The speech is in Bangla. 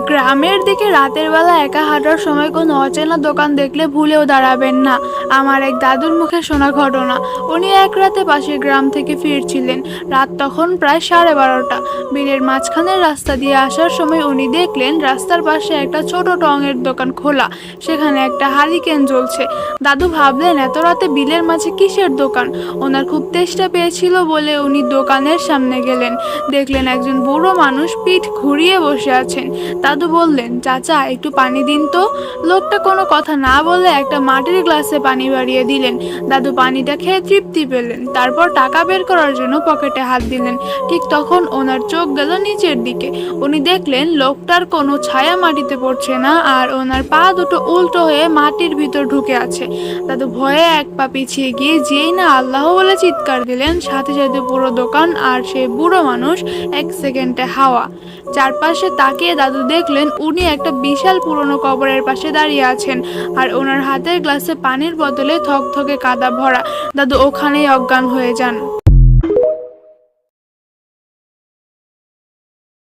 গ্রামের দিকে রাতের বেলা একা হাঁটার সময় কোনো অচেনা দোকান দেখলে ভুলেও দাঁড়াবেন না। আমার এক দাদুর মুখে শোনা ঘটনা। উনি এক রাতে পাশের গ্রাম থেকে ফিরছিলেন। রাত তখন প্রায় 12:30। বিলের মাঝখানের রাস্তা দিয়ে আসার সময় উনি দেখলেন রাস্তার পাশে একটা ছোট টঙের দোকান খোলা, সেখানে একটা হারিকেন জ্বলছে। দাদু ভাবলেন এত রাতে বিলের মাঝে কিসের দোকান। ওনার খুব তেষ্টা পেয়েছিল বলে উনি দোকানের সামনে গেলেন। দেখলেন একজন বুড়ো মানুষ পিঠ ঘুরিয়ে বসে আছেন। দাদু বললেন, চাচা একটু পানি দিন তো। লোকটা কোনো কথা না বলে একটা মাটির গ্লাসে পানি বাড়িয়ে দিলেন। দাদু পানিটা খেয়ে তৃপ্তি পেলেন। তারপর টাকা বের করার জন্য পকেটে হাত দিলেন। ঠিক তখন ওনার চোখ গেল নিচের দিকে। উনি দেখলেন লোকটার কোনো ছায়া মাটিতে পড়ছে না, আর ওনার পা দুটো উল্টো হয়ে মাটির ভিতর ঢুকে আছে। দাদু ভয়ে এক পা পিছিয়ে গিয়ে যেই না আল্লাহ বলে চিৎকার দিলেন, সাথে সাথে পুরো দোকান আর সেই বুড়ো মানুষ এক সেকেন্ডে হাওয়া। চারপাশে তাকিয়ে দাদু দেখলেন উনি একটা বিশাল পুরনো কবরের পাশে দাঁড়িয়ে আছেন, আর ওনার হাতের গ্লাসে পানির বোতলে থকথকে কাদা ভরা। দাদু ওখানেই অজ্ঞান হয়ে যান।